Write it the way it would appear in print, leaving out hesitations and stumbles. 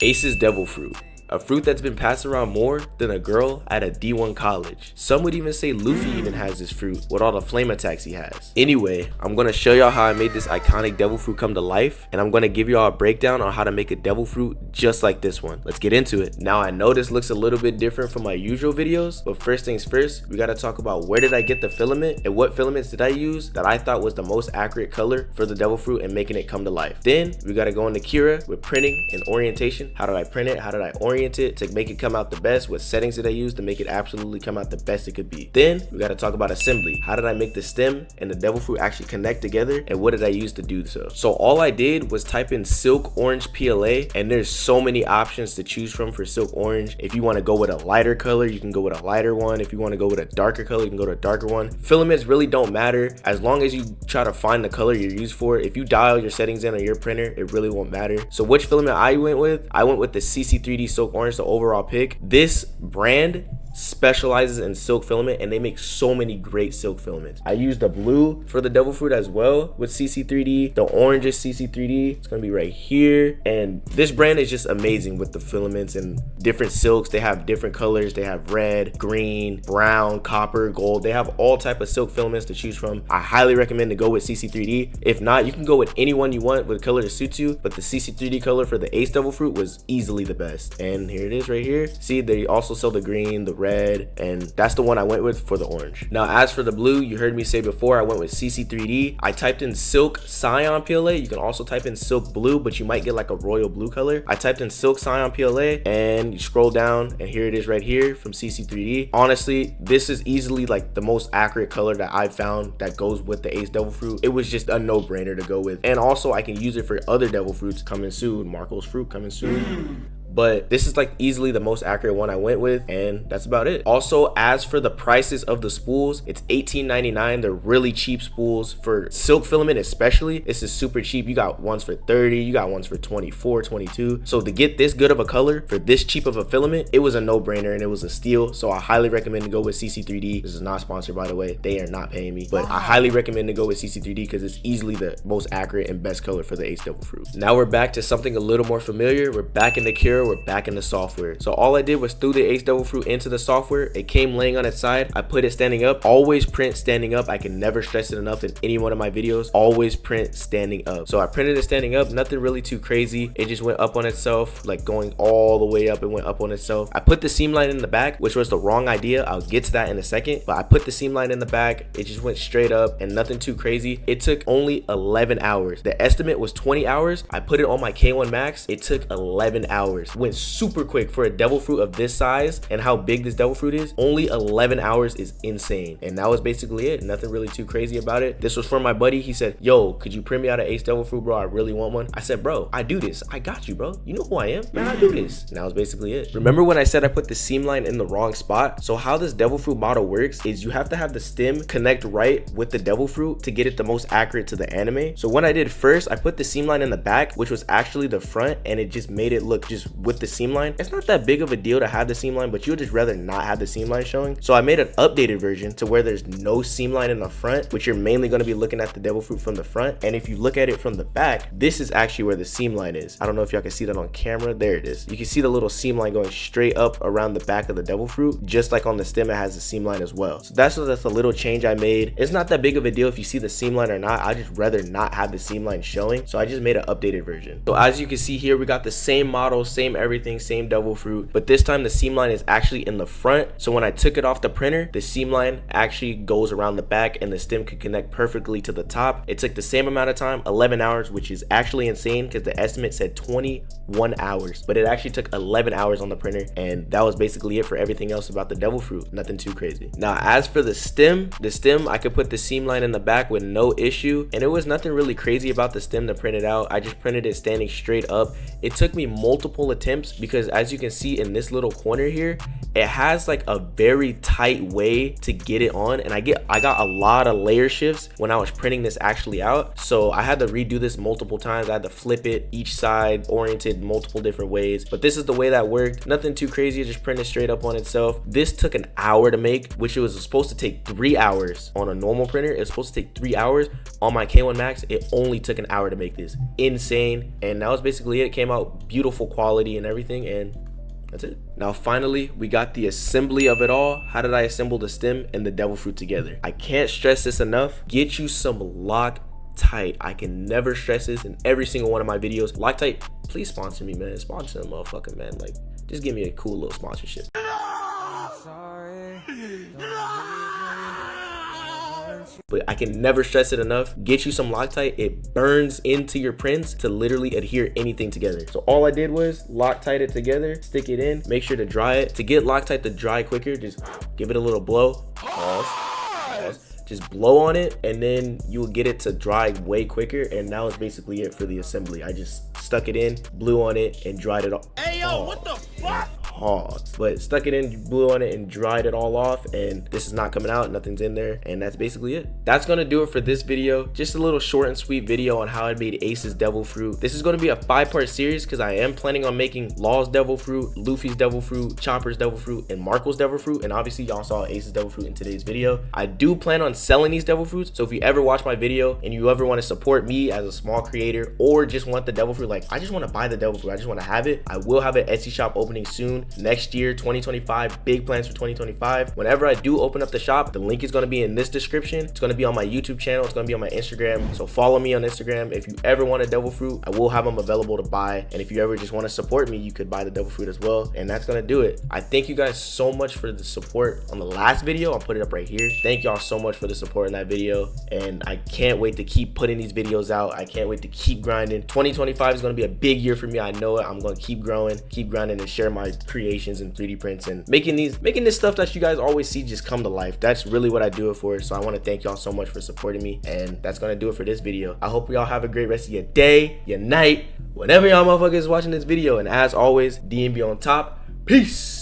Ace's devil fruit. A fruit that's been passed around more than a girl at a D1 college. Some would even say Luffy even has this fruit with all the flame attacks he has. Anyway, I'm gonna show y'all how I made this iconic devil fruit come to life, and I'm gonna give y'all a breakdown on how to make a devil fruit just like this one. Let's get into it. Now I know this looks a little bit different from my usual videos, but first things first, we gotta talk about where did I get the filament and what filaments did I use that I thought was the most accurate color for the devil fruit and making it come to life. Then we gotta go into Kira with printing and orientation. How did I print it? How did I orient it to make it come out the best? What settings did I use to make it absolutely come out the best it could be? Then we got to talk about assembly. How did I make the stem and the devil fruit actually connect together, and what did I use to do so? So all I did was type in silk orange PLA, and there's so many options to choose from for silk orange. If you want to go with a lighter color, you can go with a lighter one. If you want to go with a darker color, you can go to a darker one. Filaments really don't matter as long as you try to find the color you're used for. If you dial your settings in on your printer, it really won't matter. So which filament I went with the CC3D silk orange, the overall pick. This brand specializes in silk filament, and they make so many great silk filaments. I used the blue for the devil fruit as well with CC3D. The orange is CC3D. It's gonna be right here. And this brand is just amazing with the filaments and different silks. They have different colors. They have red, green, brown, copper, gold. They have all type of silk filaments to choose from. I highly recommend to go with CC3D. If not, you can go with any one you want with a color that suits you, but the CC3D color for the Ace devil fruit was easily the best. And here it is right here. See, they also sell the green, the red, and that's the one I went with for the orange. Now as for the blue, you heard me say before, I went with CC3D. I typed in silk cyan PLA. You can also type in silk blue, but you might get like a royal blue color. I typed in silk cyan PLA, and you scroll down, and here it is right here from CC3D. Honestly, this is easily like the most accurate color that I've found that goes with the Ace devil fruit. It was just a no-brainer to go with, and also I can use it for other devil fruits coming soon. Marco's fruit coming soon. But this is like easily the most accurate one I went with, and that's about it. Also, as for the prices of the spools, it's $18.99. They're really cheap spools for silk filament, especially. This is super cheap. You got ones for 30, you got ones for 24, 22. So to get this good of a color for this cheap of a filament, it was a no-brainer and it was a steal. So I highly recommend to go with CC3D. This is not sponsored, by the way. They are not paying me, but I highly recommend to go with CC3D because it's easily the most accurate and best color for the Ace devil fruit. Now we're back to something a little more familiar. We're back in the Cure. We're back in the software. So all I did was threw the Ace devil fruit into the software. It came laying on its side. I put it standing up. Always print standing up. I can never stress it enough in any one of my videos. Always print standing up. So I printed it standing up. Nothing really too crazy. It just went up on itself, like going all the way up. It went up on itself. I put the seam line in the back, which was the wrong idea. I'll get to that in a second, but I put the seam line in the back. It just went straight up and nothing too crazy. It took only 11 hours. The estimate was 20 hours. I put it on my K1 Max. It took 11 hours. Went super quick for a devil fruit of this size and how big this devil fruit is. Only 11 hours is insane. And that was basically it. Nothing really too crazy about it. This was from my buddy. He said, yo, could you print me out an Ace devil fruit, bro? I really want one. I said, bro, I do this. I got you, bro. You know who I am. Man, I do this. And that was basically it. Remember when I said I put the seam line in the wrong spot? So how this devil fruit model works is you have to have the stem connect right with the devil fruit to get it the most accurate to the anime. So what I did first, I put the seam line in the back, which was actually the front, and it just made it look just with the seam line. It's not that big of a deal to have the seam line, but you'd just rather not have the seam line showing. So I made an updated version to where there's no seam line in the front, which you're mainly going to be looking at the devil fruit from the front. And if you look at it from the back, this is actually where the seam line is. I don't know if y'all can see that on camera. There it is. You can see the little seam line going straight up around the back of the devil fruit, just like on the stem it has a seam line as well. So that's a little change I made. It's not that big of a deal if you see the seam line or not. I just rather not have the seam line showing, so I just made an updated version. So as you can see here, we got the same model, same everything, same devil fruit, but this time the seam line is actually in the front. So when I took it off the printer, the seam line actually goes around the back and the stem could connect perfectly to the top. It took the same amount of time, 11 hours, which is actually insane because the estimate said 21 hours, but it actually took 11 hours on the printer. And that was basically it for everything else about the devil fruit. Nothing too crazy. Now as for the stem, I could put the seam line in the back with no issue, and it was nothing really crazy about the stem to print it out. I just printed it standing straight up. It took me multiple attempts because as you can see in this little corner here, it has like a very tight way to get it on, and I got a lot of layer shifts when I was printing this actually out, so I had to redo this multiple times. I had to flip it each side, orient it did multiple different ways, but this is the way that worked. Nothing too crazy, just print it straight up on itself. This took an hour to make, which it was supposed to take 3 hours on a normal printer. It's supposed to take 3 hours. On my K1 Max, it only took an hour to make this. Insane. And that was basically it. It came out beautiful quality and everything, and that's it. Now finally, we got the assembly of it all. How did I assemble the stem and the devil fruit together? I can't stress this enough. Get you some Loctite. I can never stress this in every single one of my videos. Loctite, please sponsor me, man. Sponsor them, motherfucker, man. Like, just give me a cool little sponsorship. But I can never stress it enough. Get you some Loctite. It burns into your prints to literally adhere anything together. So all I did was Loctite it together, stick it in, make sure to dry it. To get Loctite to dry quicker, just give it a little blow. Pause. Just blow on it, and then you will get it to dry way quicker. And that was basically it for the assembly. I just stuck it in, blew on it, and dried it off. Hey yo, what the fuck? But stuck it in, blew on it, and dried it all off, and this is not coming out, nothing's in there, and that's basically it. That's gonna do it for this video. Just a little short and sweet video on how I made Ace's devil fruit. This is gonna be a 5-part series because I am planning on making Law's devil fruit, Luffy's devil fruit, Chopper's devil fruit, and Marco's devil fruit, and obviously y'all saw Ace's devil fruit in today's video. I do plan on selling these devil fruits, so if you ever watch my video and you ever want to support me as a small creator, or just want the devil fruit, like I just want to buy the devil fruit, I just want to have it, I will have an Etsy shop opening soon next year, 2025. Big plans for 2025. Whenever I do open up the shop, the link is going to be in this description. It's going to be on my YouTube channel, it's going to be on my Instagram, so follow me on Instagram. If you ever want a devil fruit, I will have them available to buy, and if you ever just want to support me, you could buy the devil fruit as well. And that's going to do it. I thank you guys so much for the support on the last video. I'll put it up right here. Thank y'all so much for the support in that video, and I can't wait to keep putting these videos out. I can't wait to keep grinding. 2025 is going to be a big year for me. I know it. I'm going to keep growing, keep grinding, and share my creations and 3D prints and making this stuff that you guys always see just come to life. That's really what I do it for. So I want to thank y'all so much for supporting me, and that's going to do it for this video. I hope y'all have a great rest of your day, your night, whenever y'all motherfuckers watching this video, and as always, DMB on top. Peace.